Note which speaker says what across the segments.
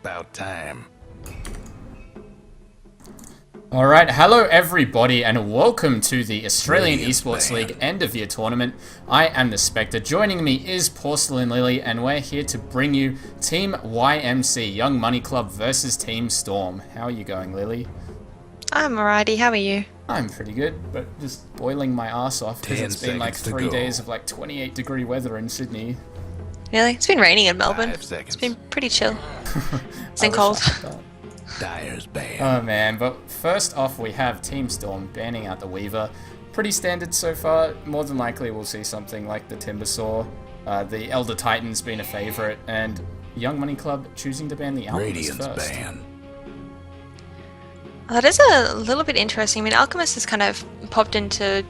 Speaker 1: About time.
Speaker 2: Alright, hello everybody and welcome to the Australian
Speaker 1: Radiant
Speaker 2: Esports
Speaker 1: Band.
Speaker 2: League end of year tournament. I am the Spectre. Joining me is Porcelain Lily and we're here to bring you Team YMC, Young Money Club versus Team Storm. How are you going, Lily?
Speaker 3: I'm alrighty, how are you?
Speaker 2: I'm pretty good, but just boiling my ass off because
Speaker 1: 10
Speaker 2: it's been like
Speaker 1: seconds to
Speaker 2: 3
Speaker 1: go.
Speaker 2: days of like 28-degree weather in Sydney.
Speaker 3: Really? It's been raining in Melbourne.
Speaker 1: 5 seconds.
Speaker 3: It's been pretty chill. It's
Speaker 2: I
Speaker 3: been
Speaker 2: wish
Speaker 3: cold.
Speaker 2: I had that.
Speaker 1: Dyer's band.
Speaker 2: Oh man, but first off we have Team Storm banning out the Weaver. Pretty standard so far. More than likely we'll see something like the Timbersaw. The Elder Titan's been a favourite, and Young Money Club choosing to ban the Alchemist
Speaker 1: Radiant's
Speaker 2: first.
Speaker 1: band.
Speaker 3: That is a little bit interesting. I mean, Alchemist has kind of popped into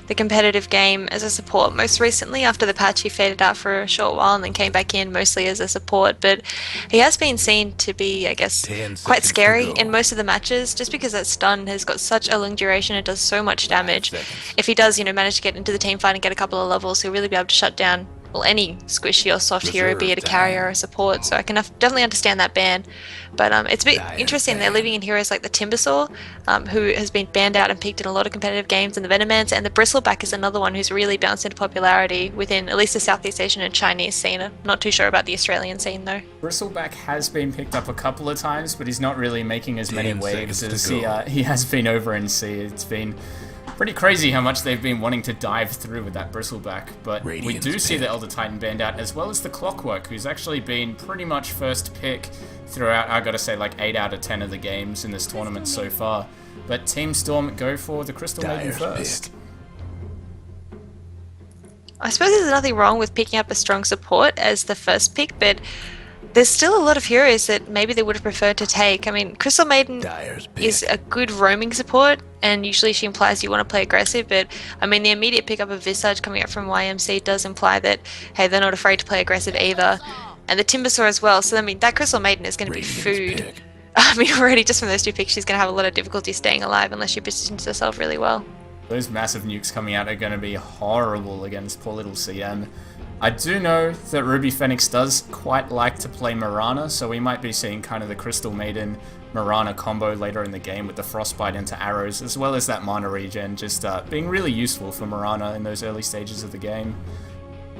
Speaker 3: the competitive game as a support most recently. After the patch, he faded out for a short while and then came back in mostly as a support. But he has been seen to be, I guess,
Speaker 1: 10
Speaker 3: quite
Speaker 1: seconds
Speaker 3: scary
Speaker 1: to go.
Speaker 3: in most of the matches, just because that stun has got such a long duration. It does so much damage.
Speaker 1: 5 seconds.
Speaker 3: If he does, manage to get into the team fight and get a couple of levels, he'll really be able to shut down, well, any squishy or soft hero, be it a
Speaker 1: Reserve
Speaker 3: carrier
Speaker 1: time.
Speaker 3: or a support. So I can definitely understand that ban. But it's a bit
Speaker 1: Dyer's
Speaker 3: interesting. They're
Speaker 1: band.
Speaker 3: leaving in heroes like the Timbersaw, who has been banned out and peaked in a lot of competitive games, and the Venomancer, and the Bristleback is another one who's really bounced into popularity within at least the Southeast Asian and Chinese scene. I'm not too sure about the Australian scene though.
Speaker 2: Bristleback has been picked up a couple of times, but he's not really making as many
Speaker 1: 10
Speaker 2: waves
Speaker 1: seconds
Speaker 2: as
Speaker 1: to go.
Speaker 2: he has been over in C. It's been pretty crazy how much they've been wanting to dive through with that Bristleback, but we
Speaker 1: Radiant's
Speaker 2: do see
Speaker 1: pick.
Speaker 2: the Elder Titan banned out, as well as the Clockwork, who's actually been pretty much first pick throughout, I gotta say, like 8 out of 10 of the games in this tournament so far. But Team Storm go for the Crystal Maiden
Speaker 1: Dyer's
Speaker 2: first.
Speaker 1: pick.
Speaker 3: I suppose there's nothing wrong with picking up a strong support as the first pick, but there's still a lot of heroes that maybe they would have preferred to take. I mean, Crystal Maiden
Speaker 1: Dyer's pick.
Speaker 3: is a good roaming support, and usually she implies you want to play aggressive, but I mean, the immediate pickup of Visage coming up from YMC does imply that, hey, they're not afraid to play aggressive either. And the Timbersaw as well, so I mean, that Crystal Maiden is going to be
Speaker 1: Radiant's
Speaker 3: food.
Speaker 1: pick.
Speaker 3: I mean, already just from those two picks, she's going to have a lot of difficulty staying alive unless she positions herself really well.
Speaker 2: Those massive nukes coming out are going to be horrible against poor little CM. I do know that Ruby Phoenix does quite like to play Mirana, so we might be seeing kind of the Crystal Maiden Mirana combo later in the game with the Frostbite into arrows, as well as that mana regen, just being really useful for Mirana in those early stages of the game.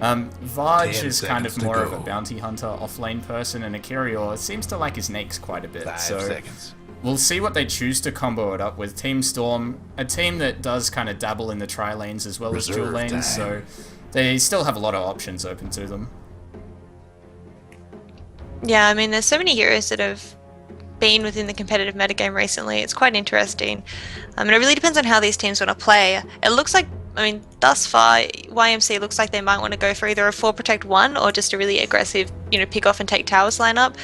Speaker 2: Vaj
Speaker 1: 10
Speaker 2: is kind
Speaker 1: seconds
Speaker 2: of to
Speaker 1: more
Speaker 2: more of
Speaker 1: go.
Speaker 2: a bounty hunter offlane person, and Akirior seems to like his nakes quite a bit,
Speaker 1: 5
Speaker 2: so
Speaker 1: seconds.
Speaker 2: we'll see what they choose to combo it up with. Team Storm, a team that does kind of dabble in the tri-lanes as well as dual
Speaker 1: Reserve
Speaker 2: lanes,
Speaker 1: time.
Speaker 2: so they still have a lot of options open to them.
Speaker 3: Yeah, I mean, there's so many heroes that have been within the competitive metagame recently. It's quite interesting. And it really depends on how these teams want to play. It looks like, I mean, thus far, YMC looks like they might want to go for either a 4 Protect 1 or just a really aggressive, pick off and take towers lineup.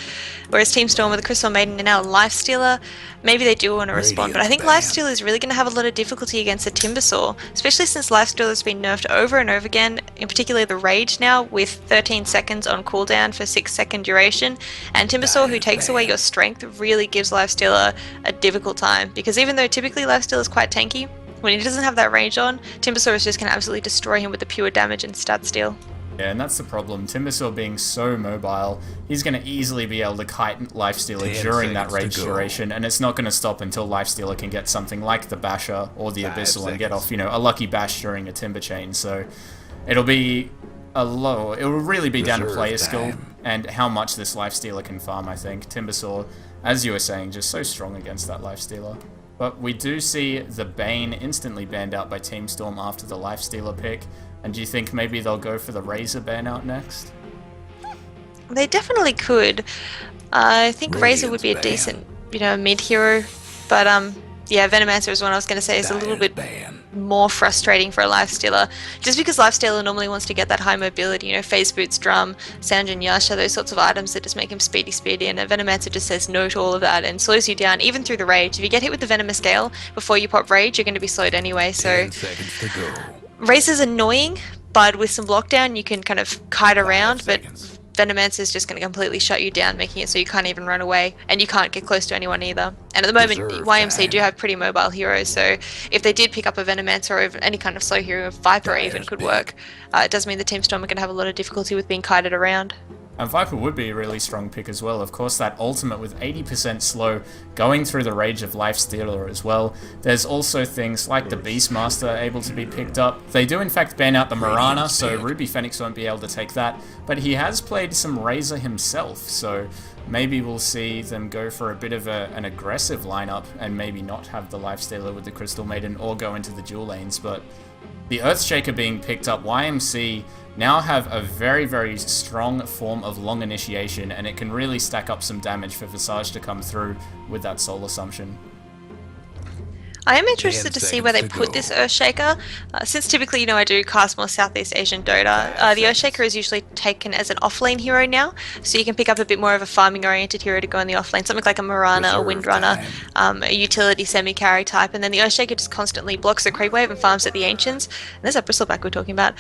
Speaker 3: Whereas Team Storm with the Crystal Maiden and now Lifestealer, maybe they do want to respond. But I think
Speaker 1: Radiant's
Speaker 3: Lifestealer is really going to have a lot of difficulty against the Timbersaw, especially since Lifestealer has been nerfed over and over again, in particular the Rage now, with 13 seconds on cooldown for 6-second duration. And Timbersaw, who takes away your strength, really gives Lifestealer a difficult time, because even though typically Lifestealer is quite tanky, when he doesn't have that range on, Timbersaw is just going to absolutely destroy him with the pure damage and stat steal.
Speaker 2: Yeah, and that's the problem. Timbersaw being so mobile, he's going to easily be able to kite Lifestealer
Speaker 1: 10
Speaker 2: during that
Speaker 1: seconds
Speaker 2: rage
Speaker 1: to go.
Speaker 2: duration, and it's not going to stop until Lifestealer can get something like the Basher or the
Speaker 1: 5
Speaker 2: Abyssal and get
Speaker 1: seconds.
Speaker 2: off, a lucky bash during a Timber Chain. So it'll be it will really be down to
Speaker 1: Reserve
Speaker 2: player skill
Speaker 1: time.
Speaker 2: and how much this Lifestealer can farm, I think. Timbersaw, as you were saying, just so strong against that Lifestealer. But we do see the Bane instantly banned out by Team Storm after the Lifestealer pick. And do you think maybe they'll go for the Razor ban out next?
Speaker 3: They definitely could. I think Razor would be a
Speaker 1: Radiant's
Speaker 3: decent, mid hero. But yeah, Venomancer is one I was going to say is a little
Speaker 1: Dyer's
Speaker 3: bit
Speaker 1: band.
Speaker 3: more frustrating for a Lifestealer, just because Lifestealer normally wants to get that high mobility, Phase Boots, Drum, Sanjin Yasha, those sorts of items that just make him speedy, and a Venomancer just says no to all of that and slows you down, even through the Rage. If you get hit with the Venomous Gale before you pop Rage, you're going to be slowed anyway, so
Speaker 1: 10 seconds to go.
Speaker 3: Razor's annoying, but with some lockdown you can kind of kite around, but
Speaker 1: seconds.
Speaker 3: Venomancer is just going to completely shut you down, making it so you can't even run away, and you can't get close to anyone either. And at the moment,
Speaker 1: Reserve
Speaker 3: YMC
Speaker 1: time.
Speaker 3: do have pretty mobile heroes, so if they did pick up a Venomancer or even any kind of slow hero, Viper even
Speaker 1: Dyer's
Speaker 3: could
Speaker 1: pick.
Speaker 3: work. It does mean the Team Storm are going to have a lot of difficulty with being kited around.
Speaker 2: And Viper would be a really strong pick as well. Of course, that ultimate with 80% slow going through the rage of Lifestealer as well. There's also things like the Beastmaster able to be picked up. They do in fact ban out the Mirana, so Ruby Phoenix won't be able to take that. But he has played some Razor himself, so maybe we'll see them go for a bit of an aggressive lineup and maybe not have the Lifestealer with the Crystal Maiden or go into the dual lanes. But the Earthshaker being picked up, YMC now have a very, very strong form of long initiation, and it can really stack up some damage for Visage to come through with that Soul Assumption.
Speaker 3: I am interested to see where they put this Earthshaker, since typically, you know, I do cast more Southeast Asian Dota. The Earthshaker is usually taken as an offlane hero now, so you can pick up a bit more of a farming-oriented hero to go in the offlane, something like a Mirana, a Windrunner, a utility semi-carry type, and then the Earthshaker just constantly blocks the creep wave and farms at the Ancients. And there's that Bristleback we're talking about.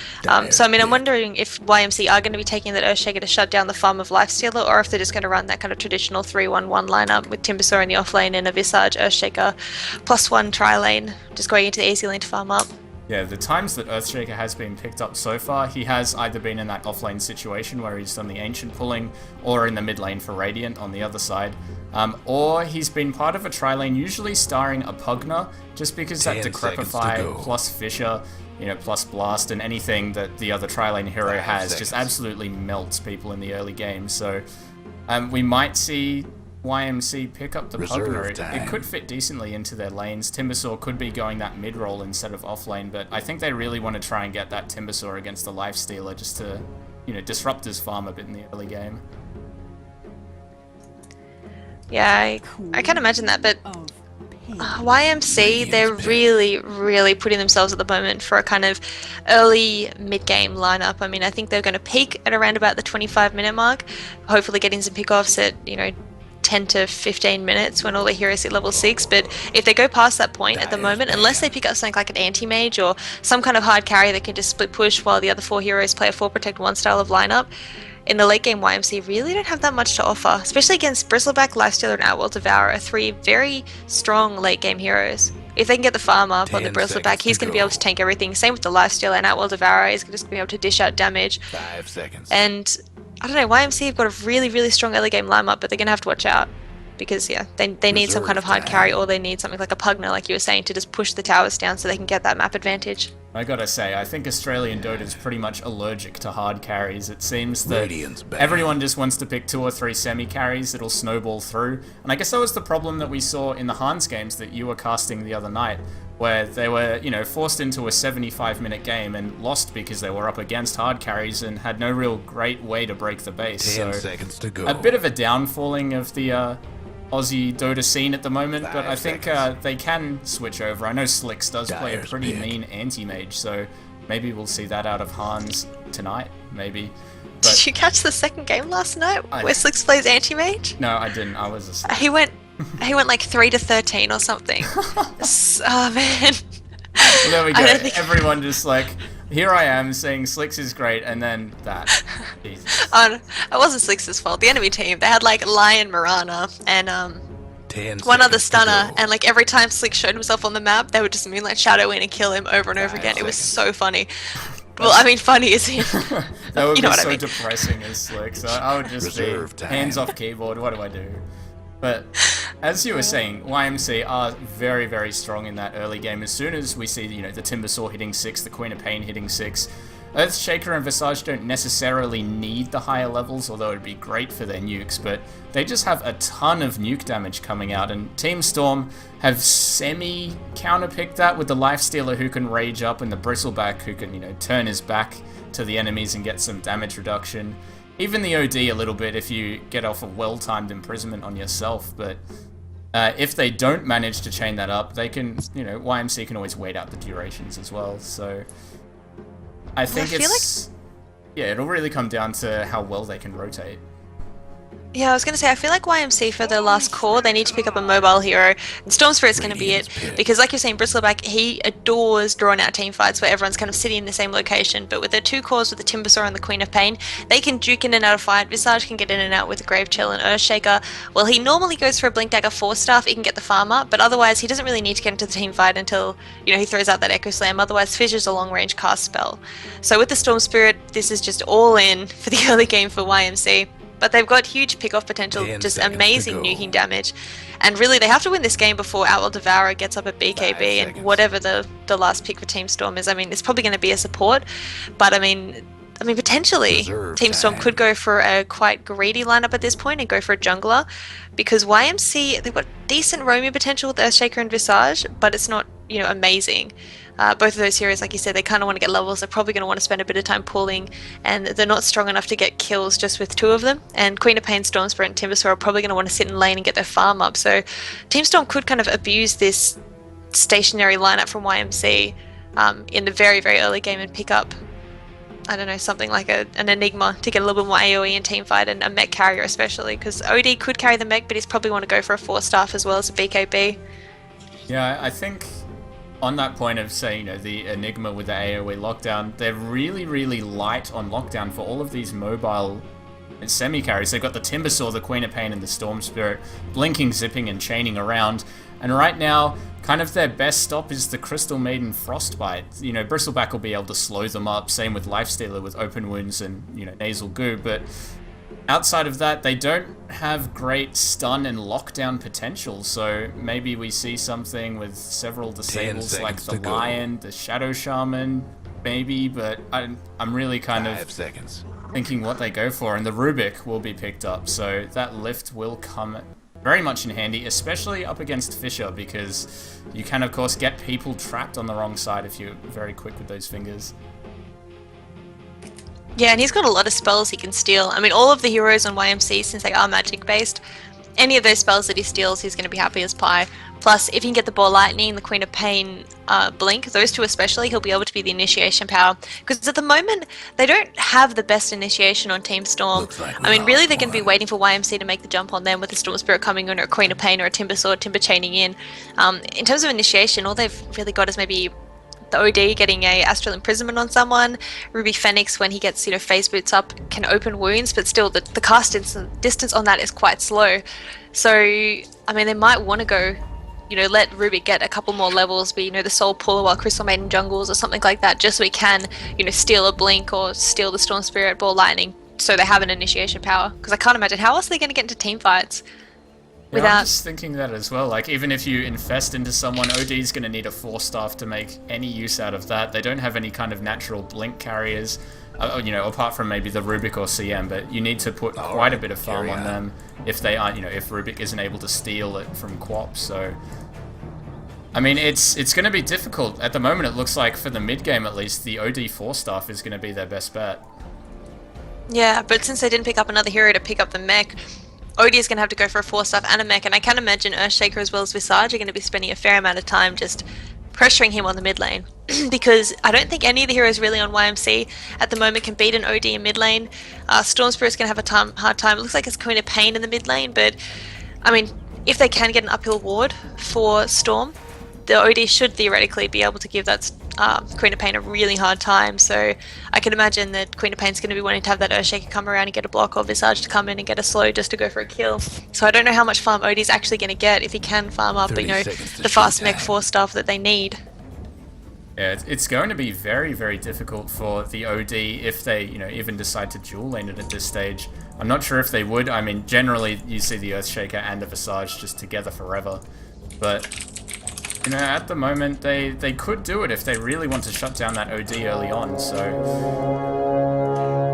Speaker 3: So I mean, I'm wondering if YMC are going to be taking that Earthshaker to shut down the farm of Lifestealer, or if they're just going to run that kind of traditional 3-1-1 lineup with Timbersaw in the offlane and a Visage Earthshaker +1 tri-lane, just going into the easy lane to farm up.
Speaker 2: Yeah, the times that Earthshaker has been picked up so far, he has either been in that offlane situation where he's done the Ancient pulling, or in the mid lane for Radiant on the other side, or he's been part of a tri-lane, usually starring a Pugna, just because that Decrepify plus Fissure, you know, plus Blast and anything that the other tri-lane hero has just absolutely melts people in the early game. So we might see YMC pick up the Pugna. It could fit decently into their lanes. Timbersaw could be going that mid-roll instead of off-lane, but I think they really want to try and get that Timbersaw against the Lifestealer just to, you know, disrupt his farm a bit in the early game.
Speaker 3: Yeah, I can imagine that, but YMC, they're really putting themselves at the moment for a kind of early mid-game lineup. I mean, I think they're going to peak at around about the 25-minute mark, hopefully getting some pickoffs at, you know, 10 to 15 minutes when all the heroes hit level 6, but if they go past that point at the moment, unless they pick up something like an anti-mage or some kind of hard carry that can just split push while the other 4 heroes play a 4 protect 1 style of lineup, in the late game YMC really don't have that much to offer, especially against Bristleback, Lifestealer and Outworld Devourer, 3 very strong late game heroes. If they can get the farm up on the Bristleback, he's going to be able to tank everything. Same with the Lifestealer and Outworld Devourer, he's just going to be able to dish out damage.
Speaker 1: 5 seconds.
Speaker 3: And I don't know, YMC have got a really strong early game lineup, but they're going to have to watch out. Because, yeah, they need some kind of hard carry, or they need something like a Pugna, like you were saying, to just push the towers down so they can get that map advantage.
Speaker 2: I gotta say, I think Australian Dota is pretty much allergic to hard carries. It seems that everyone just wants to pick 2 or 3 semi-carries that'll snowball through. And I guess that was the problem that we saw in the Hans games that you were casting the other night, where they were, you know, forced into a 75-minute game and lost because they were up against hard carries and had no real great way to break the base.
Speaker 1: 10 seconds to go.
Speaker 2: A bit of a downfalling of the Aussie Dota scene at the moment, but I think they can switch over. I know Slicks does play a pretty mean anti-mage, so maybe we'll see that out of Hans tonight, maybe. But
Speaker 3: did you catch the second game last night where Slicks plays anti-mage?
Speaker 2: No, I didn't. I was asleep.
Speaker 3: He went like 3-13 or something. Oh man.
Speaker 2: Well, there we go. Everyone just like, here I am saying Slicks is great, and then that. Jesus.
Speaker 3: Oh, it wasn't Slicks' fault. The enemy team, they had like Lion Mirana and one other stunner, and like every time Slicks showed himself on the map, they would just Moonlight Shadow in and kill him over and over again. It was so funny. Well, I mean, funny is in.
Speaker 2: That would be so depressing as Slicks. I would just be hands off keyboard. What do I do? But as you were saying, YMC are very strong in that early game. As soon as we see, you know, the Timbersaw hitting 6, the Queen of Pain hitting 6, Earthshaker and Visage don't necessarily need the higher levels, although it'd be great for their nukes, but they just have a ton of nuke damage coming out, and Team Storm have semi-counterpicked that with the Lifestealer who can rage up and the Bristleback who can, you know, turn his back to the enemies and get some damage reduction. Even the OD a little bit if you get off a well-timed imprisonment on yourself, but if they don't manage to chain that up, they can, you know, YMC can always wait out the durations as well, so I think yeah, it'll really come down to how well they can rotate.
Speaker 3: Yeah, I was going to say, I feel like YMC for their last core, they need to pick up a mobile hero, and Storm Spirit's going to be it.
Speaker 1: Radiant's pit.
Speaker 3: Because, like you're saying, Bristleback, he adores drawn out team fights where everyone's kind of sitting in the same location. But with their two cores, with the Timbersaw and the Queen of Pain, they can duke in and out of fight. Visage can get in and out with Grave Chill and Earthshaker. Well, he normally goes for a Blink Dagger 4-staff, he can get the farm up, but otherwise, he doesn't really need to get into the team fight until, he throws out that Echo Slam. Otherwise, Fissure's a long range cast spell. So with the Storm Spirit, this is just all in for the early game for YMC. But they've got huge pick-off potential,
Speaker 1: 10
Speaker 3: just
Speaker 1: seconds to
Speaker 3: amazing
Speaker 1: go.
Speaker 3: nuking damage. And really, they have to win this game before Outlaw Devourer gets up at
Speaker 1: 5
Speaker 3: BKB and
Speaker 1: seconds.
Speaker 3: whatever the last pick for Team Storm is. I mean, it's probably going to be a support, but I mean, potentially,
Speaker 1: Reserve
Speaker 3: Team Storm
Speaker 1: time.
Speaker 3: could go for a quite greedy lineup at this point and go for a jungler, because YMC, they've got decent roaming potential with Earthshaker and Visage, but it's not, amazing. Both of those heroes, like you said, they kind of want to get levels. They're probably going to want to spend a bit of time pulling, and they're not strong enough to get kills just with two of them. And Queen of Pain, Storm Spirit, and Timbersaw are probably going to want to sit in lane and get their farm up. So Team Storm could kind of abuse this stationary lineup from YMC in the very, very early game and pick up, I don't know, something like an Enigma to get a little bit more AoE in team fight, and a mech carrier especially, because OD could carry the mech, but he's probably want to go for a 4-staff as well as a BKB.
Speaker 2: Yeah, I think on that point of, say, the Enigma with the AoE lockdown, they're really, really light on lockdown for all of these mobile semi-carries. They've got the Timbersaw, the Queen of Pain, and the Storm Spirit blinking, zipping, and chaining around. And right now, kind of their best stop is the Crystal Maiden Frostbite. Bristleback will be able to slow them up, same with Lifestealer with Open Wounds and, Nasal Goo, but outside of that, they don't have great stun and lockdown potential, so maybe we see something with several disables like
Speaker 1: seconds
Speaker 2: the
Speaker 1: to go.
Speaker 2: Lion, the Shadow Shaman, maybe, but I'm really kind
Speaker 1: 5
Speaker 2: of
Speaker 1: seconds.
Speaker 2: thinking what they go for, and the Rubik will be picked up, so that lift will come very much in handy, especially up against Fissure, because you can, of course, get people trapped on the wrong side if you're very quick with those fingers.
Speaker 3: Yeah, and he's got a lot of spells he can steal. I mean, all of the heroes on YMC, since they are magic-based, any of those spells that he steals, he's going to be happy as pie. Plus, if he can get the Ball Lightning, the Queen of Pain, Blink, those two especially, he'll be able to be the initiation power. Because at the moment, they don't have the best initiation on Team Storm.
Speaker 1: Looks like
Speaker 3: I mean,
Speaker 1: we
Speaker 3: really,
Speaker 1: lost
Speaker 3: they're going to be
Speaker 1: one.
Speaker 3: waiting for YMC to make the jump on them with the Storm Spirit coming in, or a Queen of Pain, or a Timbersaw, Timber chaining in. In terms of initiation, all they've really got is maybe the OD getting a Astral Imprisonment on someone. Ruby Phoenix, when he gets phase boots up, can open wounds, but still the cast distance on that is quite slow. So I mean, they might want to go, let Rubik get a couple more levels, be the Soul Puller while Crystal Maiden jungles or something like that, just so he can steal a Blink or steal the Storm Spirit, Ball Lightning, so they have an initiation power. Because I can't imagine how else are they going to get into team fights
Speaker 2: Yeah, I'm
Speaker 3: without.
Speaker 2: just thinking that as well. Like, even if you infest into someone, OD's going to need a 4-staff to make any use out of that. They don't have any kind of natural blink carriers, apart from maybe the Rubik or CM, but you need to put quite a bit of farm
Speaker 1: carry
Speaker 2: on
Speaker 1: on.
Speaker 2: them if they aren't, if Rubik isn't able to steal it from Quap, so... I mean, it's going to be difficult. At the moment, it looks like, for the mid-game at least, the OD 4-staff is going to be their best bet.
Speaker 3: Yeah, but since they didn't pick up another hero to pick up the mech, Odie is going to have to go for a 4-staff and a mech, and I can imagine Earthshaker as well as Visage are going to be spending a fair amount of time just pressuring him on the mid lane. Because I don't think any of the heroes really on YMC at the moment can beat an OD in mid lane. Storm Spirit's going to have a hard time. It looks like it's Queen of Pain in the mid lane, but I mean, if they can get an uphill ward for Storm, the OD should theoretically be able to give that Queen of Pain a really hard time. So I can imagine that Queen of Pain's going to be wanting to have that Earthshaker come around and get a block, or Visage to come in and get a slow just to go for a kill. So I don't know how much farm OD's actually going to get if he can farm up,
Speaker 1: 30 seconds to
Speaker 3: the fast mech
Speaker 1: showtime.
Speaker 3: 4 stuff that they need.
Speaker 2: Yeah, it's going to be very, very difficult for the OD if they, even decide to dual lane it at this stage. I'm not sure if they would. I mean, generally you see the Earthshaker and the Visage just together forever. But, at the moment they could do it if they really want to shut down that OD early on. So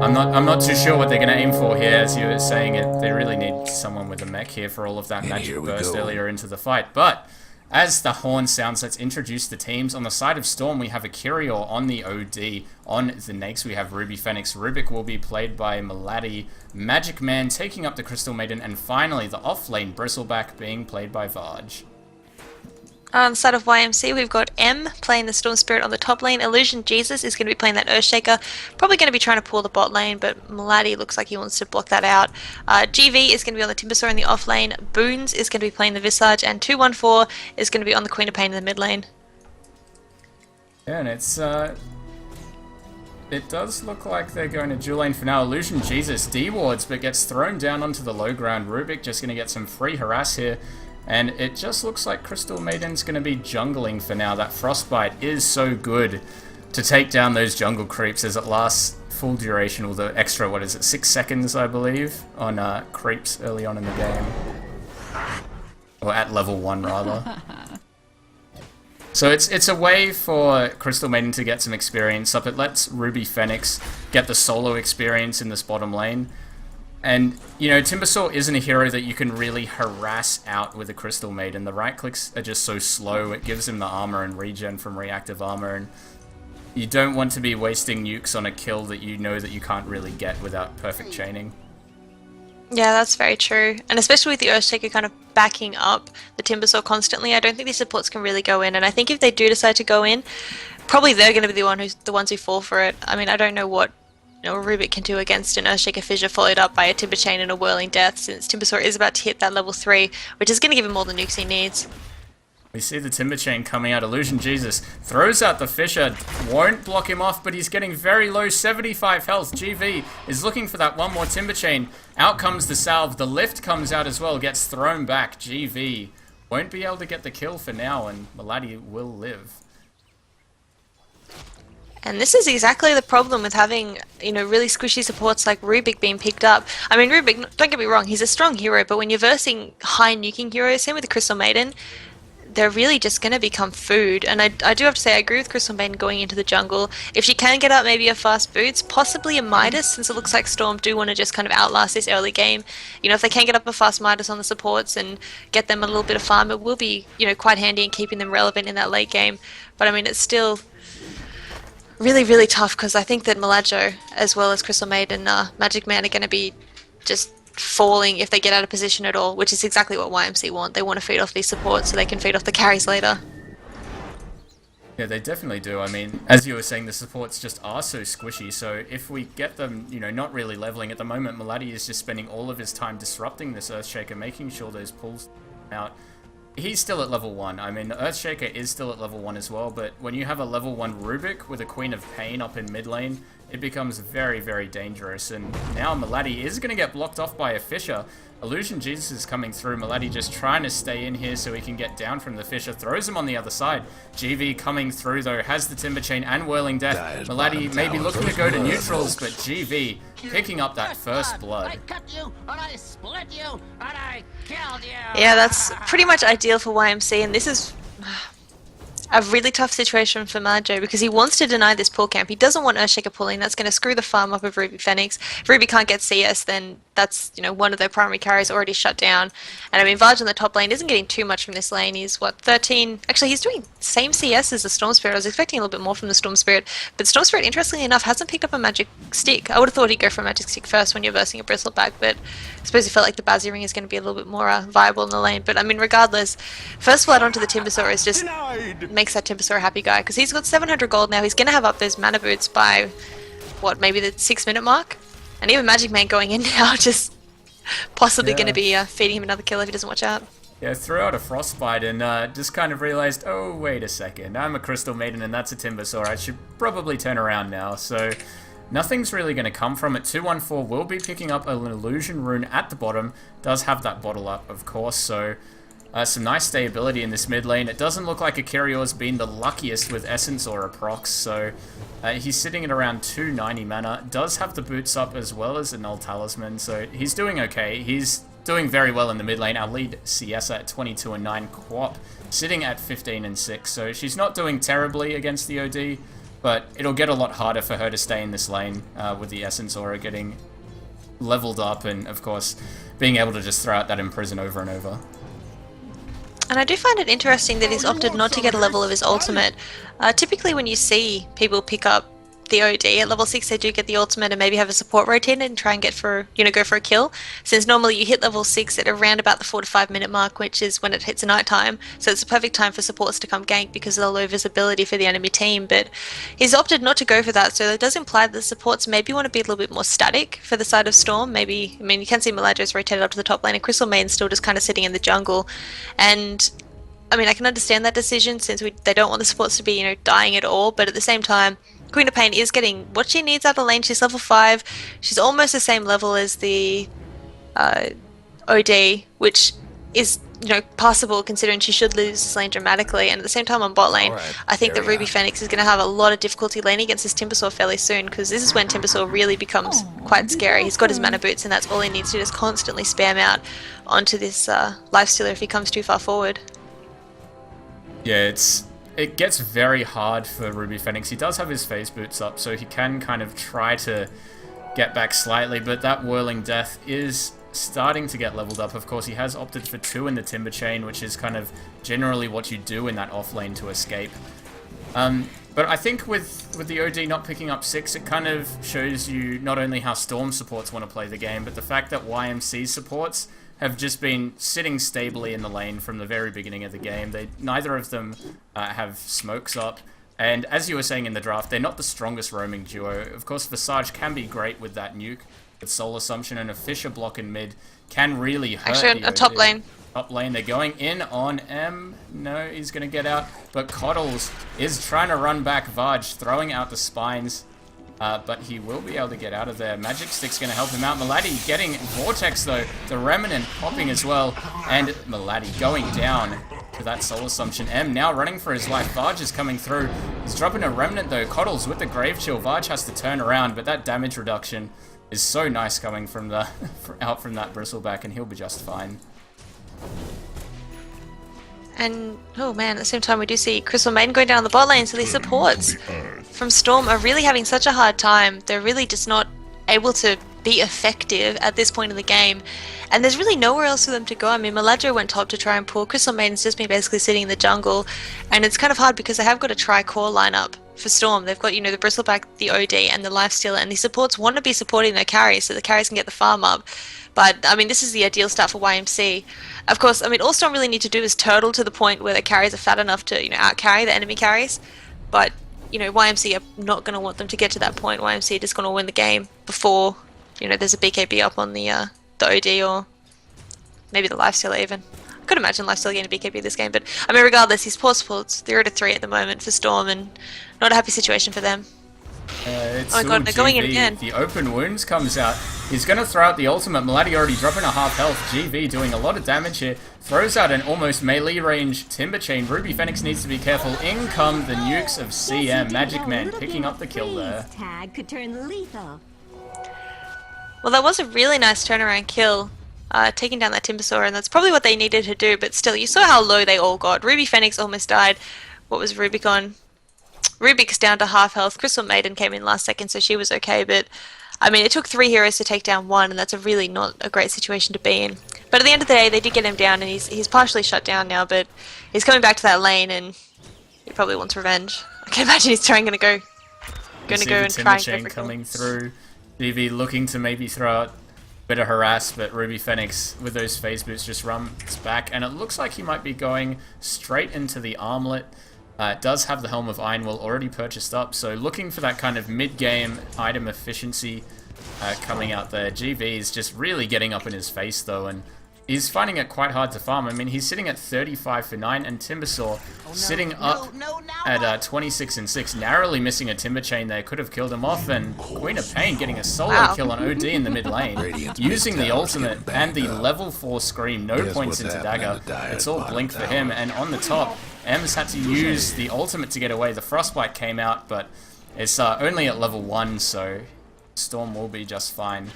Speaker 2: I'm not too sure what they're going to aim for here. As you were saying, they really need someone with a mech here for all of that
Speaker 1: And
Speaker 2: magic
Speaker 1: here we
Speaker 2: burst
Speaker 1: go.
Speaker 2: earlier into the fight. But as the horn sounds, let's introduce the teams. On the side of Storm, we have a Kyrior on the OD. On the Nakes, we have Ruby Phoenix. Rubik will be played by Maladi. Magic Man taking up the Crystal Maiden. And finally, the off-lane Bristleback being played by Varge.
Speaker 3: On the side of YMC, we've got M playing the Storm Spirit on the top lane. Illusion Jesus is going to be playing that Earthshaker. Probably going to be trying to pull the bot lane, but Maladi looks like he wants to block that out. GV is going to be on the Timbersaw in the off lane. Boons is going to be playing the Visage. And 214 is going to be on the Queen of Pain in the mid lane.
Speaker 2: Yeah, and it does look like they're going to dual lane for now. Illusion Jesus D-wards, but gets thrown down onto the low ground. Rubik just going to get some free harass here. And it just looks like Crystal Maiden's going to be jungling for now. That Frostbite is so good to take down those jungle creeps as it lasts full duration, or the extra, 6 seconds, I believe, on creeps early on in the game. Or at level 1, rather. So it's a way for Crystal Maiden to get some experience up. It lets Ruby Phoenix get the solo experience in this bottom lane. And, you know, Timbersaw isn't a hero that you can really harass out with a Crystal Maiden. The right clicks are just so slow. It gives him the armor and regen from reactive armor. And you don't want to be wasting nukes on a kill that you know that you can't really get without perfect chaining.
Speaker 3: Yeah, that's very true. And especially with the Earthshaker kind of backing up the Timbersaw constantly, I don't think these supports can really go in. And I think if they do decide to go in, probably they're going to be the ones who fall for it. I mean, I don't know what Rubik can do against an Earthshaker Fissure followed up by a Timber Chain and a Whirling Death, since Timbersaw is about to hit that level 3, which is going to give him all the nukes he needs.
Speaker 2: We see the Timber Chain coming out. Illusion Jesus throws out the Fissure, won't block him off, but he's getting very low, 75 health. GV is looking for that one more Timber Chain. Out comes the salve, the lift comes out as well, gets thrown back. GV won't be able to get the kill for now, and Maladi will live.
Speaker 3: And this is exactly the problem with having, really squishy supports like Rubik being picked up. I mean, Rubik, don't get me wrong, he's a strong hero, but when you're versing high nuking heroes, same with the Crystal Maiden, they're really just going to become food. And I do have to say, I agree with Crystal Maiden going into the jungle. If she can get out maybe a fast boots, possibly a Midas, since it looks like Storm do want to just kind of outlast this early game. If they can get up a fast Midas on the supports and get them a little bit of farm, it will be, quite handy in keeping them relevant in that late game. But I mean, it's still really, really tough, because I think that Malajo, as well as Crystal Maiden and Magic Man, are going to be just falling if they get out of position at all, which is exactly what YMC want. They want to feed off these supports so they can feed off the carries later.
Speaker 2: Yeah, they definitely do. I mean, as you were saying, the supports just are so squishy, so if we get them, not really leveling at the moment, Maladi is just spending all of his time disrupting this Earthshaker, making sure those pulls out. He's still at level 1. I mean, the Earthshaker is still at level 1 as well, but when you have a level 1 Rubik with a Queen of Pain up in mid lane, it becomes very, very dangerous. And now Maladi is going to get blocked off by a Fissure. Illusion Jesus is coming through. Maladi just trying to stay in here so he can get down from the Fissure. Throws him on the other side. GV coming through, though, has the Timber Chain and Whirling Death. Maladi may be looking to go to neutrals, but GV picking up that first blood.
Speaker 4: I cut you, and I split you, and I killed you.
Speaker 3: Yeah, that's pretty much ideal for YMC, and this is a really tough situation for Marjo, because he wants to deny this pull camp. He doesn't want Earthshaker pulling. That's going to screw the farm up of Ruby Phoenix. If Ruby can't get CS, then that's, one of their primary carries already shut down. And I mean, Vaj on the top lane isn't getting too much from this lane. He's, 13? Actually, he's doing same CS as the Storm Spirit. I was expecting a little bit more from the Storm Spirit. But Storm Spirit, interestingly enough, hasn't picked up a Magic Stick. I would have thought he'd go for a Magic Stick first when you're versing a Bristleback, but I suppose he felt like the Bazzy Ring is going to be a little bit more viable in the lane. But I mean, regardless, first blood onto the Timbersaw is just makes that Timbersaw a happy guy, because he's got 700 gold now. He's going to have up those mana boots by, maybe the 6-minute mark? And even Magic Man going in now, just possibly going to be feeding him another kill if he doesn't watch out.
Speaker 2: Yeah, threw out a Frostbite and just kind of realized, oh, wait a second, I'm a Crystal Maiden and that's a Timbersaw. I should probably turn around now. So nothing's really going to come from it. 214 will be picking up an Illusion Rune at the bottom. Does have that bottle up, of course, so some nice stability in this mid lane. It doesn't look like Akirio's been the luckiest with Essence or a Prox, so he's sitting at around 290 mana. Does have the boots up as well as a Null Talisman, so he's doing okay. He's doing very well in the mid lane. Our lead CS at 22 and 9, Quap sitting at 15 and 6, so she's not doing terribly against the OD, but it'll get a lot harder for her to stay in this lane with the Essence Aura getting leveled up and, of course, being able to just throw out that Imprison over and over.
Speaker 3: And I do find it interesting that he's opted not to get a level of his ultimate. Typically when you see people pick up the OD. At level 6 they do get the ultimate and maybe have a support rotate and try and get for, go for a kill. Since normally you hit level 6 at around about the 4 to 5 minute mark, which is when it hits night time. So it's a perfect time for supports to come gank because of the low visibility for the enemy team. But he's opted not to go for that, so that does imply that the supports maybe want to be a little bit more static for the side of Storm. Maybe, I mean, you can see Meladro's rotated up to the top lane and Crystal Maiden's still just kind of sitting in the jungle. And I mean, I can understand that decision since they don't want the supports to be, dying at all, but at the same time, Queen of Pain is getting what she needs out of the lane. She's level 5. She's almost the same level as the OD, which is, possible considering she should lose this lane dramatically. And at the same time on bot lane,
Speaker 1: Alright,
Speaker 3: I think that
Speaker 1: there we
Speaker 3: Ruby
Speaker 1: are.
Speaker 3: Phoenix is going to have a lot of difficulty laning against this Timbersaw fairly soon, because this is when Timbersaw really becomes quite scary. He's got his mana boots and that's all he needs to just constantly spam out onto this lifestealer if he comes too far forward.
Speaker 2: Yeah, it gets very hard for Ruby Phoenix. He does have his phase boots up, so he can kind of try to get back slightly, but that Whirling Death is starting to get leveled up. Of course, he has opted for 2 in the Timber Chain, which is kind of generally what you do in that off lane to escape. But I think with the OD not picking up 6, it kind of shows you not only how Storm supports want to play the game, but the fact that YMC supports have just been sitting stably in the lane from the very beginning of the game. Neither of them have smokes up. And as you were saying in the draft, they're not the strongest roaming duo. Of course, Visage can be great with that nuke, with Soul Assumption, and a Fisher block in mid can really hurt.
Speaker 3: Actually,
Speaker 2: the
Speaker 3: on top
Speaker 2: OD.
Speaker 3: lane.
Speaker 2: Top lane, they're going in on M. No, he's going to get out. But Coddles is trying to run back Vaj, throwing out the spines. But he will be able to get out of there. Magic Stick's going to help him out. Melady getting Vortex, though. The Remnant popping as well. And Melady going down to that Soul Assumption. M now running for his life. Vaj is coming through. He's dropping a Remnant, though. Coddles with the Grave Chill. Vaj has to turn around, but that damage reduction is so nice coming from the out from that Bristleback, and he'll be just fine.
Speaker 3: And, oh man, at the same time we do see Crystal Maiden going down the bot lane, so these supports from Storm are really having such a hard time. They're really just not able to be effective at this point in the game. And there's really nowhere else for them to go. I mean, Meladro went top to try and pull. Crystal Maiden's just been basically sitting in the jungle. And it's kind of hard because they have got a tri-core lineup for Storm. They've got, the Bristleback, the OD, and the Lifestealer. And the supports want to be supporting their carries so the carries can get the farm up. But, I mean, this is the ideal start for YMC. Of course, I mean, all Storm really need to do is turtle to the point where their carries are fat enough to, out-carry the enemy carries. But, YMC are not going to want them to get to that point. YMC are just going to win the game before, there's a BKB up on the OD or maybe the Lifestealer even. I could imagine Lifestealer getting a BKB this game, but, I mean, regardless, these poor supports, 0-3 at the moment for Storm, and not a happy situation for them.
Speaker 2: It's
Speaker 3: Oh my god, they're going in again.
Speaker 2: The open wounds comes out. He's going to throw out the ultimate. Melady already dropping a half health. GV doing a lot of damage here. Throws out an almost melee range Timber Chain. Ruby Phoenix needs to be careful. In come the nukes of CM. Magic Man picking up the kill there.
Speaker 5: Tag could turn lethal.
Speaker 3: Well, that was a really nice turnaround kill, taking down that Timbersaw, and that's probably what they needed to do, but still, you saw how low they all got. Ruby Phoenix almost died. What was Rubicon? Rubik's down to half health. Crystal Maiden came in last second, so she was okay, but I mean, it took 3 heroes to take down 1, and that's a really not a great situation to be in. But at the end of the day, they did get him down, and he's partially shut down now, but he's coming back to that lane, and he probably wants revenge. I can imagine he's going to go and try and
Speaker 2: Chain
Speaker 3: go for
Speaker 2: coming through. DV looking to maybe throw out a bit of harass, but Ruby Phoenix with those phase boots just runs back, and it looks like he might be going straight into the armlet. It does have the Helm of Ironwill already purchased up, so looking for that kind of mid-game item efficiency coming out there. GV is just really getting up in his face though, and he's finding it quite hard to farm. I mean, he's sitting at 35 for 9, and Timbersaw sitting up at 26 and 6, narrowly missing a Timber Chain there. Could have killed him off, and Queen of Pain getting a solo kill on OD in the mid lane, using the ultimate and the level 4 Scream. No points into Dagger. It's all Blink for him, and on the top, M's had to use the ultimate to get away. The Frostbite came out, but it's only at level 1, so Storm will be just fine.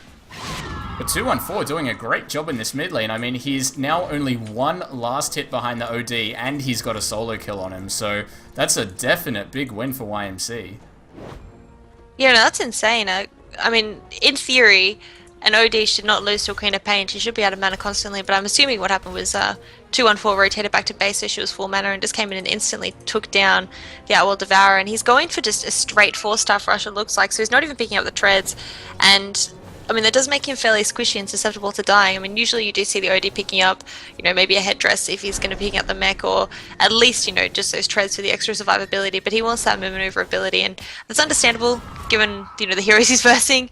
Speaker 2: But 214 doing a great job in this mid lane. I mean, he's now only 1 last hit behind the OD, and he's got a solo kill on him, so that's a definite big win for YMC.
Speaker 3: Yeah, no, that's insane. I mean, in theory, an OD should not lose to a Queen of Pain. She should be out of mana constantly, but I'm assuming what happened was 2-1-4 rotated back to base, so she was full mana and just came in and instantly took down the AEL Devourer. And he's going for just a straight 4-star rush, it looks like, so he's not even picking up the treads. And I mean, that does make him fairly squishy and susceptible to dying. I mean, usually you do see the OD picking up, you know, maybe a headdress if he's going to pick up the mech, or at least, you know, just those treads for the extra survivability. But he wants that move maneuverability, and that's understandable given, you know, the heroes he's versing.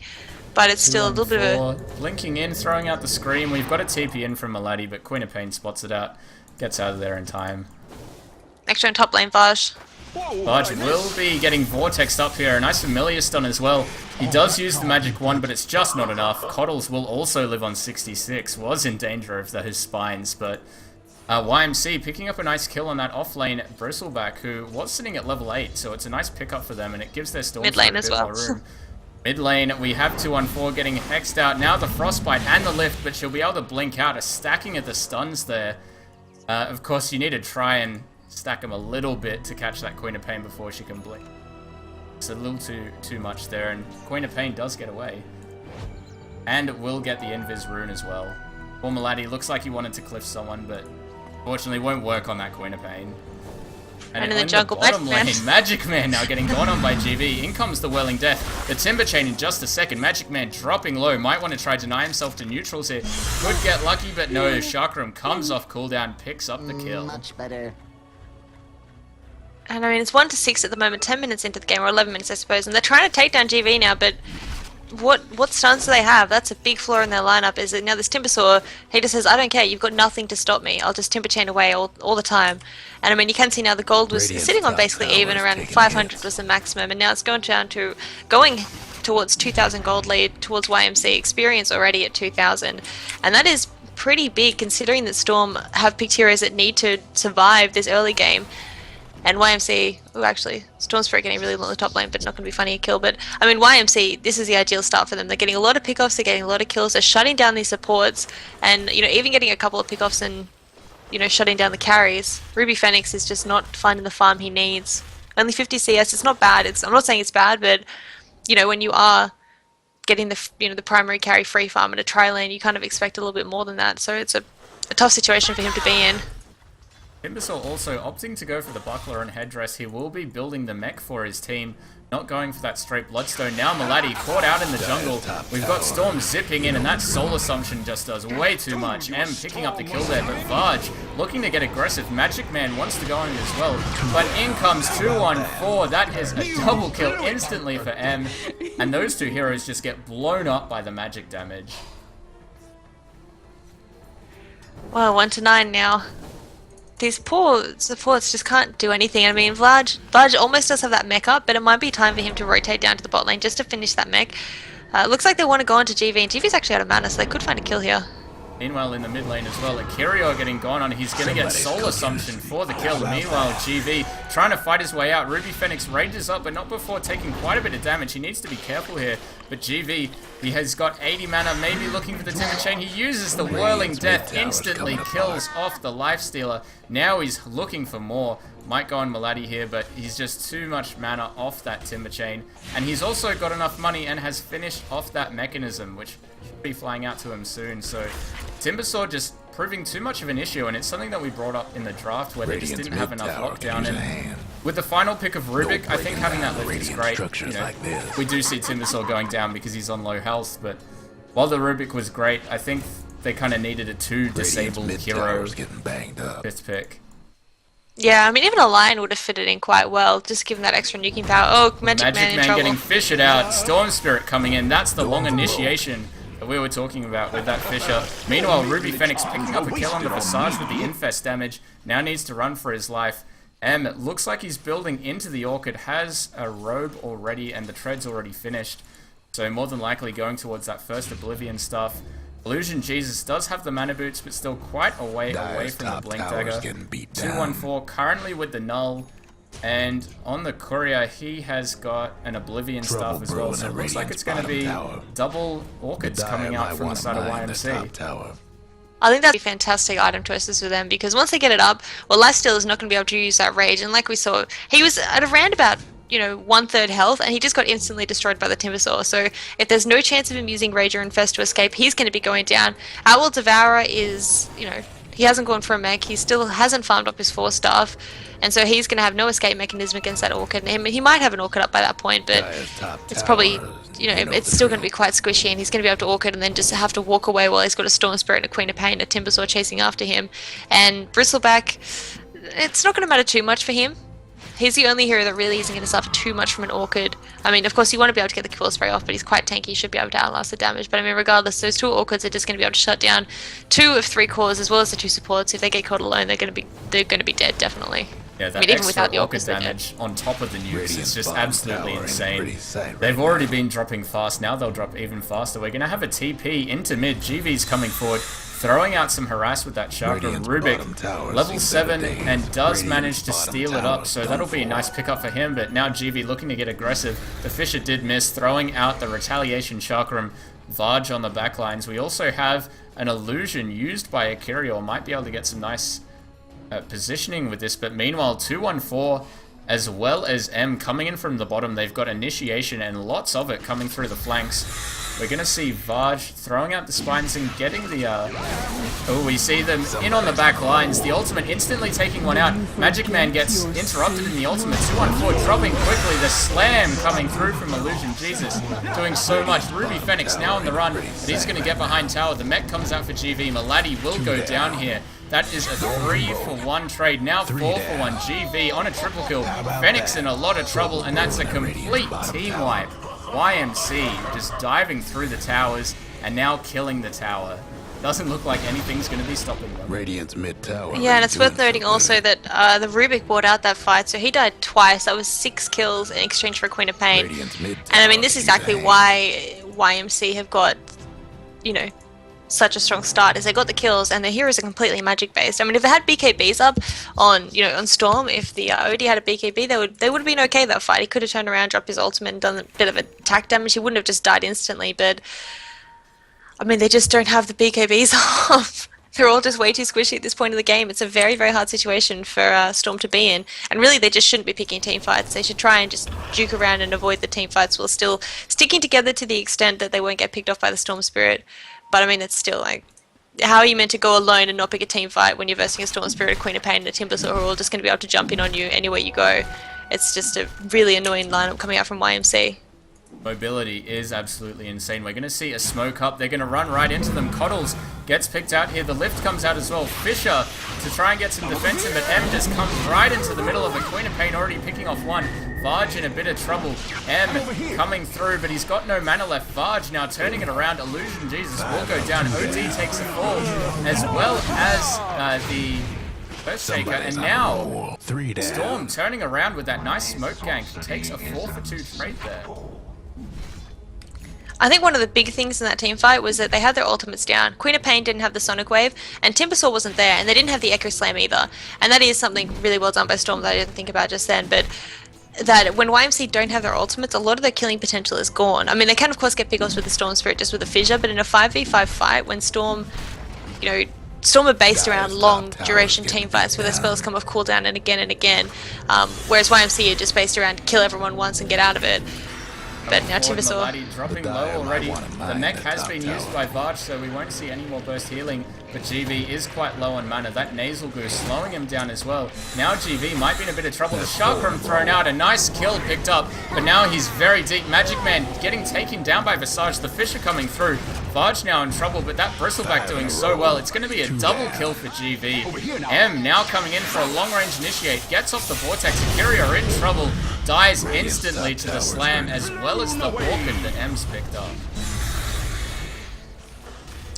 Speaker 3: But it's still a little bit of a...
Speaker 2: Blinking in, throwing out the scream. We've got a TP in from Maladi, but Queen of Pain spots it out, gets out of there in time.
Speaker 3: Extra on top lane, Vaj.
Speaker 2: Vaj will be getting vortexed up here. A nice familiar stun as well. He does use the magic wand, but it's just not enough. Coddles will also live on 66. Was in danger of those spines, but YMC picking up a nice kill on that off-lane Bristleback, who was sitting at level 8, so it's a nice pickup for them, and it gives their Storm
Speaker 3: Mid lane
Speaker 2: a
Speaker 3: as
Speaker 2: bit
Speaker 3: well.
Speaker 2: more room. Mid lane, we have 2-on-4 getting hexed out. Now the Frostbite and the Lift, but she'll be able to blink out. A stacking of the stuns there. Of course, you need to try and stack them a little bit to catch that Queen of Pain before she can blink. It's a little too much there, and Queen of Pain does get away. And will get the Invis rune as well. Poor Maladi looks like he wanted to cliff someone, but fortunately won't work on that Queen of Pain. And
Speaker 3: in the
Speaker 2: in
Speaker 3: jungle,
Speaker 2: the bottom
Speaker 3: Magic Man.
Speaker 2: lane, Magic Man now getting gone on by GV. In comes the Whirling Death. The Timber Chain in just a second. Magic Man dropping low. Might want to try deny himself to neutrals here. Could get lucky, but no. Chakram comes off cooldown, picks up the kill.
Speaker 4: Much better.
Speaker 3: And I mean, it's 1-6 at the moment, 10 minutes into the game, or 11 minutes, I suppose. And they're trying to take down GV now, but what stuns do they have? That's a big flaw in their lineup, is that now this Timbersaw, he just says, I don't care, you've got nothing to stop me. I'll just Timber Chain away all the time. And I mean, you can see now the gold was
Speaker 1: Radiant's
Speaker 3: sitting on
Speaker 1: top
Speaker 3: basically
Speaker 1: tower
Speaker 3: even,
Speaker 1: is
Speaker 3: around
Speaker 1: taking
Speaker 3: 500
Speaker 1: hits.
Speaker 3: was the maximum, and now it's going down to going towards 2,000 gold lead, towards YMC experience already at 2,000. And that is pretty big considering that Storm have picked heroes that need to survive this early game. And YMC, oh actually, Storm Spirit getting really low on the top lane, but not going to be funny a kill. But I mean, YMC, this is the ideal start for them. They're getting a lot of pickoffs, they're getting a lot of kills, they're shutting down these supports, and you know, even getting a couple of pickoffs and, you know, shutting down the carries. Ruby Phoenix is just not finding the farm he needs. Only 50 CS, it's not bad. I'm not saying it's bad, but you know, when you are getting the primary carry free farm in a tri lane, you kind of expect a little bit more than that. So it's a tough situation for him to be in.
Speaker 2: Timbersaw also opting to go for the buckler and headdress. He will be building the mech for his team, not going for that straight bloodstone. Now Maladi caught out in the jungle. We've got Storm zipping in, and that soul assumption just does way too much. M picking up the kill there, but Varge looking to get aggressive. Magic Man wants to go in as well, but in comes 2-on-4. That is a double kill instantly for M, and those two heroes just get blown up by the magic damage.
Speaker 3: Well, 1-9 now. These poor supports just can't do anything. I mean, Vlad almost does have that mech up, but it might be time for him to rotate down to the bot lane just to finish that mech. Looks like they want to go on to GV, and GV's actually out of mana, so they could find a kill here.
Speaker 2: Meanwhile, in the mid lane as well, Akirio getting gone on. He's going to get Soul Assumption for the kill. Meanwhile, GV trying to fight his way out. Ruby Phoenix rages up, but not before taking quite a bit of damage. He needs to be careful here. But GV, he has got 80 mana, maybe looking for the Timber Chain. He uses the Whirling Death, instantly kills off the Lifestealer. Now he's looking for more. Might go on Maladi here, but he's just too much mana off that Timber Chain. And he's also got enough money and has finished off that Mechanism, which should be flying out to him soon. So Timbersaw just proving too much of an issue, and it's something that we brought up in the draft where they just didn't have enough lockdown. And with the final pick of Rubik, I think having that lift is great. You know, we do see Timbersaw going down because he's on low health, but while the Rubik was great, I think they kind of needed a two-disabled hero fifth pick.
Speaker 3: Yeah, I mean, even a Lion would have fitted in quite well, just given that extra nuking power. Oh, Magic Man in trouble.
Speaker 2: Getting fished out, Storm Spirit coming in. That's the long initiation that we were talking about with that Fisher. Meanwhile, Ruby Phoenix picking up a kill on the Visage with the Infest damage. Now needs to run for his life. It looks like he's building into the Orchid, has a robe already, and the tread's already finished. So more than likely going towards that first Oblivion stuff. Illusion Jesus does have the mana boots, but still quite a way away from the Blink Dagger. 2-1-4 currently with the Null. And on the Courier, he has got an Oblivion stuff as well, so it looks like it's going to be double Orchids coming out from the side of YMC.
Speaker 3: I think that'd be fantastic item choices for them, because once they get it up, well, Lifesteal is not going to be able to use that Rage, and like we saw, he was at around about, you know, 1/3 health, and he just got instantly destroyed by the Timbersaw. So if there's no chance of him using Rage or Infest to escape, he's going to be going down. AEL Devourer is, you know, He hasn't gone for a mech. He still hasn't farmed up his 4 staff, and so he's going to have no escape mechanism against that Orchid. And he might have an Orchid up by that point, but it's probably, you know, it's still going to be quite squishy, and he's going to be able to Orchid and then just have to walk away while he's got a Storm Spirit and a Queen of Pain, a Timbersaw chasing after him. And Bristleback, it's not going to matter too much for him. He's the only hero that really isn't going to suffer too much from an Orchid. I mean, of course, you want to be able to get the kill spray off, but he's quite tanky. He should be able to outlast the damage. But I mean, regardless, those 2 Orchids are just going to be able to shut down 2 of 3 cores, as well as the 2 supports. If they get caught alone, they're going to be dead, definitely.
Speaker 2: Yeah, that
Speaker 3: I mean, even
Speaker 2: extra
Speaker 3: without the
Speaker 2: Orchid
Speaker 3: Orchids, they're dead.
Speaker 2: damage on top of the nukes is
Speaker 1: Radiant's
Speaker 2: just
Speaker 1: bottom
Speaker 2: absolutely
Speaker 1: tower is
Speaker 2: insane.
Speaker 1: pretty sad right
Speaker 2: They've
Speaker 1: now.
Speaker 2: already been dropping fast. Now they'll drop even faster. We're going to have a TP into mid. GV's coming forward, throwing out some harass with that chakra.
Speaker 1: Radiant's bottom
Speaker 2: Rubik,
Speaker 1: tower
Speaker 2: level
Speaker 1: seems
Speaker 2: 7,
Speaker 1: better days.
Speaker 2: and does
Speaker 1: Radiant's
Speaker 2: manage to
Speaker 1: bottom
Speaker 2: steal it
Speaker 1: tower
Speaker 2: up, so
Speaker 1: is
Speaker 2: that'll
Speaker 1: done
Speaker 2: be a nice
Speaker 1: for.
Speaker 2: pickup for him. But now GV looking to get aggressive. The Fisher did miss, throwing out the retaliation chakram. Varge on the backlines. We also have an illusion used by Akirior. Might be able to get some nice positioning with this, but meanwhile 214 as well as M coming in from the bottom. They've got initiation and lots of it coming through the flanks. We're going to see Varge throwing out the spines and getting the... Oh, we see them in on the back lines. The ultimate instantly taking one out. Magic Man gets interrupted in the ultimate. 214 dropping quickly. The slam coming through from Illusion. Jesus, doing so much. Ruby Phoenix now on the run, but he's going to get behind tower. The mech comes out for GV. Maladi will go down here. That is a 3-for-1 trade. Now 4-for-1. GV on a triple kill. Phoenix in a lot of trouble, and that's a complete team wipe. YMC just diving through the towers and now killing the tower. Doesn't look like anything's going to be stopping them.
Speaker 1: Radiant's mid tower.
Speaker 3: Yeah, and it's worth noting also that the Rubik bought out that fight, so he died twice. That was 6 kills in exchange for a Queen of Pain.
Speaker 1: Radiant's mid
Speaker 3: And I mean,
Speaker 1: tower
Speaker 3: this is
Speaker 1: is
Speaker 3: exactly
Speaker 1: hanging.
Speaker 3: why YMC have got, you know, such a strong start, is they got the kills and their heroes are completely magic based. I mean, if they had BKBs up on, you know, on Storm, if the OD had a BKB, they would have been okay that fight. He could have turned around, dropped his ultimate, and done a bit of attack damage. He wouldn't have just died instantly. But I mean, they just don't have the BKBs off. They're all just way too squishy at this point of the game. It's a very, very hard situation for Storm to be in. And really, they just shouldn't be picking team fights. They should try and just juke around and avoid the team fights while still sticking together to the extent that they won't get picked off by the Storm Spirit. But I mean, it's still like, how are you meant to go alone and not pick a team fight when you're versing a Storm Spirit, a Queen of Pain, and a Timbersaw who are all just going to be able to jump in on you anywhere you go? It's just a really annoying lineup coming out from YMC.
Speaker 2: Mobility is absolutely insane. We're going to see a smoke up. They're going to run right into them. Coddles gets picked out here. The lift comes out as well. Fisher to try and get some defense in, but M just comes right into the middle of a Queen of Pain, already picking off one. Varge in a bit of trouble. M coming through, but he's got no mana left. Varge now turning it around. Illusion Jesus will go down. OD takes a fall, as well as the Earthshaker. And now
Speaker 1: Three down.
Speaker 2: Storm turning around with that nice smoke gank. Takes a 4-for-2 trade there.
Speaker 3: I think one of the big things in that team fight was that they had their ultimates down. Queen of Pain didn't have the Sonic Wave, and Timbersaw wasn't there, and they didn't have the Echo Slam either. And that is something really well done by Storm that I didn't think about just then, but that when YMC don't have their ultimates, a lot of their killing potential is gone. I mean, they can of course get pickoffs with the Storm Spirit just with a fissure, but in a 5v5 fight, when Storm, you know, Storm are based around long duration team fights where their spells come off cooldown and again, whereas YMC are just based around kill everyone once and get out of it. But now
Speaker 2: Forward,
Speaker 3: Timbersaw.
Speaker 2: Maladi dropping low already. The mech has been used by Varge, so we won't see any more burst healing. But GV is quite low on mana. That nasal goose slowing him down as well. Now GV might be in a bit of trouble. The Chakram thrown out. A nice kill picked up. But now he's very deep. Magic Man getting taken down by Visage. The Fisher coming through. Varge now in trouble, but that Bristleback doing so well. It's going to be a double kill for GV. M now coming in for a long range initiate. Gets off the Vortex. Akiri are in trouble. Dies instantly to the slam, as well as the Orchid that M's picked up.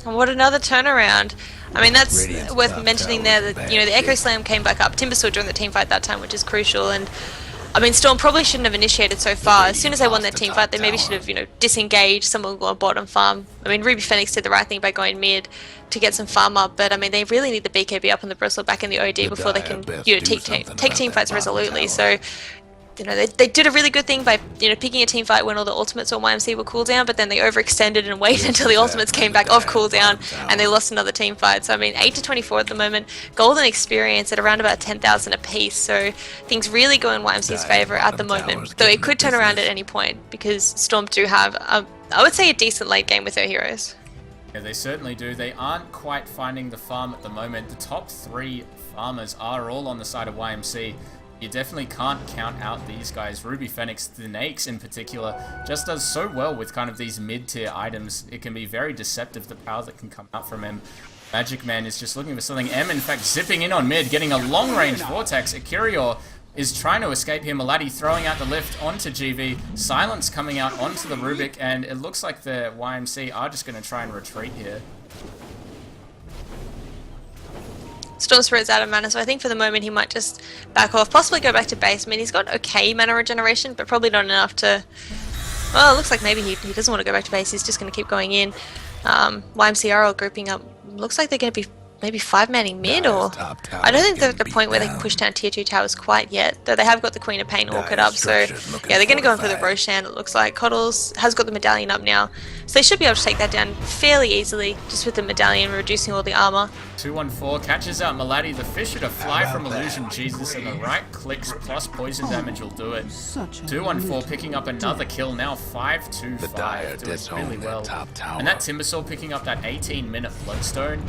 Speaker 3: And what another turnaround. I mean, that's
Speaker 1: Radiant's
Speaker 3: worth
Speaker 1: top
Speaker 3: mentioning
Speaker 1: tower
Speaker 3: there
Speaker 1: is
Speaker 3: that, you know, the Echo
Speaker 1: bad.
Speaker 3: Slam came back up. Timbersaw during the team fight that time, which is crucial. And I mean, Storm probably shouldn't have initiated so far. As soon as they won that team fight, they maybe should have, you know, disengaged. Someone go on bottom farm. I mean, Ruby Phoenix did the right thing by going mid to get some farm up, but I mean, they really need the BKB up on the Bristleback in the OD before they can, you know, take team fights resolutely. So, you know, they did a really good thing by, you know, picking a team fight when all the ultimates on YMC were cooldown, but then they overextended and waited until the ultimates came back off cooldown and they lost another team fight. So I mean, 8-24 at the moment, golden experience at around about 10,000 apiece. So things really go in YMC's favor at the moment, though it could turn around at any point because Storm do have, I would say, a decent late game with their heroes.
Speaker 2: Yeah, they certainly do. They aren't quite finding the farm at the moment. The top 3 farmers are all on the side of YMC. You definitely can't count out these guys. Ruby Phoenix, the Nakes in particular, just does so well with kind of these mid-tier items. It can be very deceptive, the power that can come out from him. Magic Man is just looking for something. M, in fact, zipping in on mid, getting a long-range Vortex. Akirior is trying to escape here. Maladi throwing out the lift onto GV. Silence coming out onto the Rubik, and it looks like the YMC are just going to try and retreat here.
Speaker 3: Storm Spirit's out of mana, so I think for the moment he might just back off, possibly go back to base. I mean, he's got okay mana regeneration, but probably not enough to... Well, it looks like maybe he doesn't want to go back to base, he's just going to keep going in. YMC are all grouping up. Looks like they're going to be maybe 5-manning mid, or... I don't think they're at the point where they can push down tier 2 towers quite yet, though they have got the Queen of Pain Orchid up, so yeah, they're going to go in for the Roshan, it looks like. Coddles has got the Medallion up now, so they should be able to take that down fairly easily, just with the Medallion reducing all the armor.
Speaker 2: 214 catches out Maladi, the Fisher to fly from Illusion Jesus, and the right clicks plus poison damage will do it. 214 picking up another kill, now 5-2-5, doing really well. And that Timbersaw picking up that 18-minute Bloodstone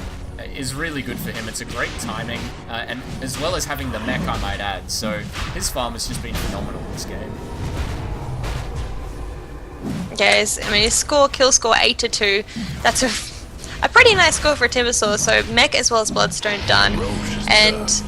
Speaker 2: is really good for him. It's a great timing, and as well as having the mech, I might add. So his farm has just been phenomenal this game.
Speaker 3: Guys, I mean, his kill score 8-2. That's a pretty nice score for Timbersaw. So mech as well as Bloodstone done, and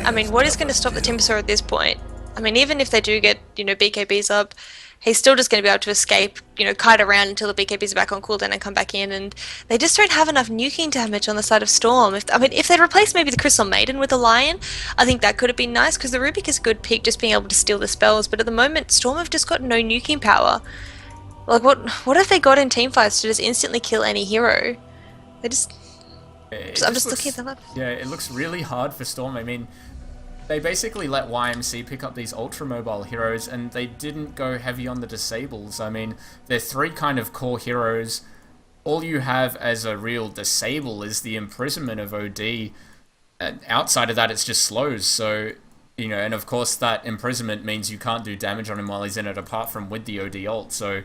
Speaker 3: I mean, what is going to stop the Timbersaw at this point? I mean, even if they do get, you know, BKBs up, he's still just going to be able to escape, you know, kite around until the BKBs are back on cooldown and come back in, and they just don't have enough nuking damage on the side of Storm. If they'd replaced maybe the Crystal Maiden with a Lion, I think that could have been nice, because the Rubik is a good pick, just being able to steal the spells, but at the moment, Storm have just got no nuking power. Like, what have they got in teamfights to just instantly kill any hero? They just... I'm just looking at them up.
Speaker 2: Yeah, it looks really hard for Storm. I mean, they basically let YMC pick up these ultra-mobile heroes, and they didn't go heavy on the disables. I mean, they're 3 kind of core heroes. All you have as a real disable is the imprisonment of OD. And outside of that, it's just slows. So, you know, and of course that imprisonment means you can't do damage on him while he's in it, apart from with the OD ult. So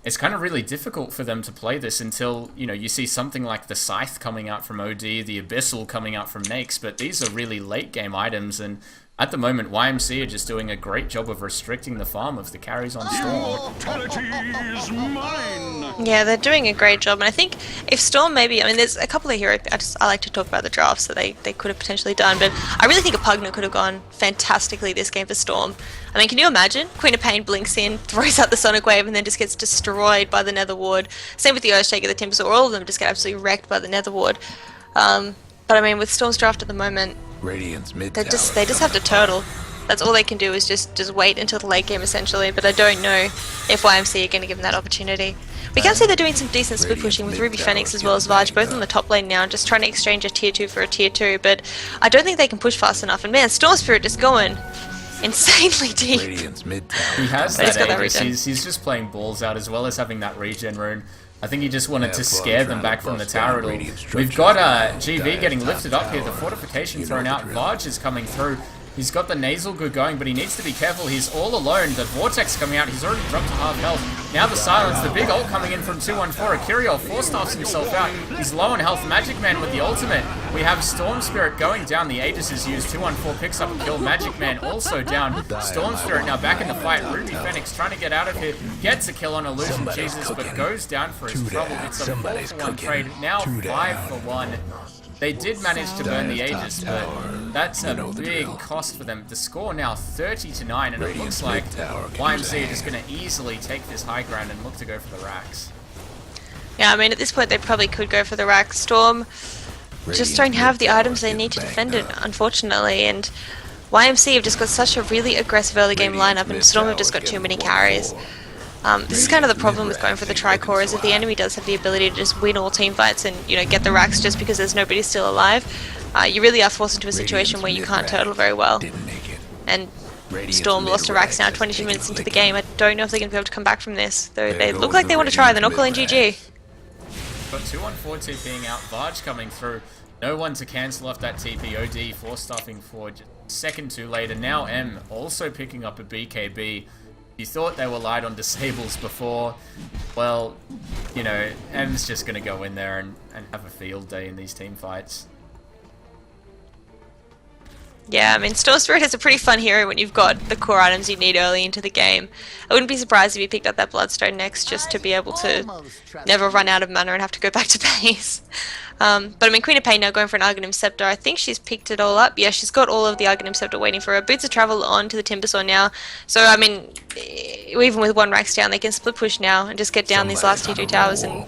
Speaker 2: it's kind of really difficult for them to play this until, you know, you see something like the Scythe coming out from OD, the Abyssal coming out from Nakes, but these are really late game items, and at the moment YMC are just doing a great job of restricting the farm of the carries on Storm.
Speaker 3: Yeah, they're doing a great job, and I think if Storm maybe, I mean, there's a couple of heroes, I like to talk about the drafts that they could have potentially done, but I really think a Pugna could have gone fantastically this game for Storm. I mean, can you imagine? Queen of Pain blinks in, throws out the Sonic Wave, and then just gets destroyed by the Nether Ward. Same with the Earthshaker, the Timbersaw, all of them just get absolutely wrecked by the Nether Ward. But I mean, with Storm's draft at the moment, they just have to turtle. That's all they can do, is just wait until the late game essentially, but I don't know if YMC are going to give them that opportunity. We can see they're doing some decent split pushing with Ruby Phoenix as well as Vaj, both on the top lane now, just trying to exchange a tier 2 for a tier 2, but I don't think they can push fast enough, and man, Storm Spirit just going insanely deep.
Speaker 2: He has that Aegis. He's just playing balls out, as well as having that regen rune. I think he just wanted to scare them back from the tower. We've got GV getting lifted up here, the fortification thrown out, Vaj is coming through. He's got the nasal good going, but he needs to be careful. He's all alone. The Vortex coming out. He's already dropped to half health. Now the silence. The big ult coming in from 214. Akiriel force-staffs himself out. He's low on health. Magic Man with the ultimate. We have Storm Spirit going down. The Aegis is used. 214 picks up a kill. Magic Man also down. Storm Spirit now back in the fight. Ruby Phoenix trying to get out of here. Gets a kill on Illusion Jesus, but goes down for his trouble. It's a 4-for-1 trade. Now 5-for-1. They did manage to burn the Aegis, but that's a big cost for them. The score now 30-9, and it looks like YMC are just going to easily take this high ground and look to go for the racks.
Speaker 3: Yeah, I mean, at this point they probably could go for the racks. Storm just don't have the items they need to defend it, unfortunately, and YMC have just got such a really aggressive early game lineup, and Storm have just got too many carries. This is kind of the problem with going for the Tricore, is if the enemy does have the ability to just win all team fights and, you know, get the racks just because there's nobody still alive, you really are forced into a situation where you can't turtle very well. And Storm lost to racks now 22 minutes into the game. I don't know if they're going to be able to come back from this, though they look like they want to try. They're not calling GG.
Speaker 2: Got 2-on-4 TPing out, Vaj coming through. No one to cancel off that TP. OD force stuffing for just a second too late, and now M also picking up a BKB. you thought they were light on disables before, well, you know, M's just going to go in there and have a field day in these team fights.
Speaker 3: Yeah, I mean, Storm Spirit is a pretty fun hero when you've got the core items you need early into the game. I wouldn't be surprised if you picked up that Bloodstone next just to be able to never run out of mana and have to go back to base. But I mean, Queen of Pain now going for an Arcanum Scepter. I think she's picked it all up. Yeah, she's got all of the Arcanum Scepter waiting for her. Boots of Travel on to the Timbersaw now. So, I mean, even with one racks down, they can split push now and just get down these last two towers and...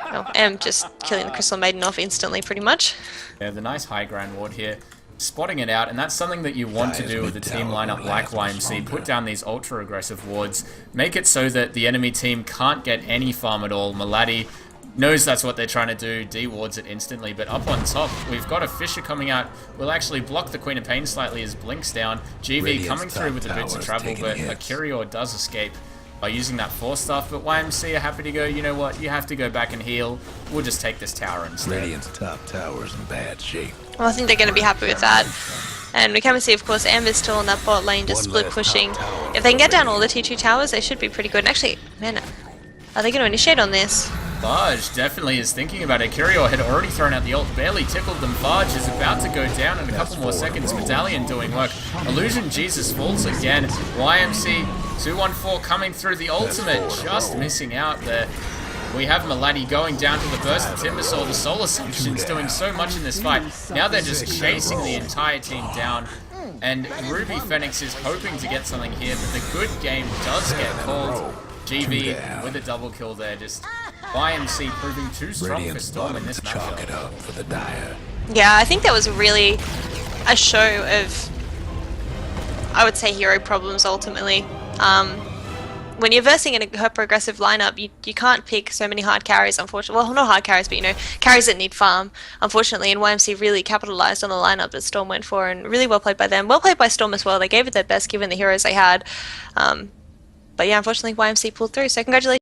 Speaker 3: Oh, M just killing the Crystal Maiden off instantly, pretty much.
Speaker 2: Yeah, the nice high ground ward here. Spotting it out, and that's something that you want to do with a team lineup like YMC. Put down these ultra aggressive wards, make it so that the enemy team can't get any farm at all. Maladi knows that's what they're trying to do, D-wards it instantly, but up on top, we've got a Fisher coming out. We'll actually block the Queen of Pain slightly as Blinks down. GV coming through with the Boots of Travel, but Akirior does escape by using that Force Staff, but YMC are happy to go, you know what, you have to go back and heal. We'll just take this tower instead.
Speaker 1: Radiant's top tower's in bad shape.
Speaker 3: Well, I think they're going to be happy with that. And we can see, of course, Amber's still on that bot lane, just split pushing. If they can get down all the T2 towers, they should be pretty good. And actually, man, are they going to initiate on this?
Speaker 2: Varge definitely is thinking about it. Kyrio had already thrown out the ult, barely tickled them. Varge is about to go down in a couple more seconds. Medallion doing work. Illusion Jesus falls again. YMC 214 coming through the ultimate, just missing out there. We have Maladi going down to the burst of Timbersaw. The Soul Assumption's doing so much in this fight. Now they're just chasing the entire team down. And Ruby Phoenix is hoping to get something here, but the good game does get called. GV with a double kill there, just YMC proving too strong for Storm in this
Speaker 1: Chalk it
Speaker 2: matchup.
Speaker 1: up for the Dire.
Speaker 3: Yeah, I think that was really a show of, I would say, hero problems ultimately. When you're versing in a hyper-aggressive lineup, you can't pick so many hard carries, unfortunately. Well, not hard carries, but, you know, carries that need farm, unfortunately. And YMC really capitalized on the lineup that Storm went for, and really well played by them. Well played by Storm as well. They gave it their best given the heroes they had. But yeah, unfortunately, YMC pulled through, so congratulations.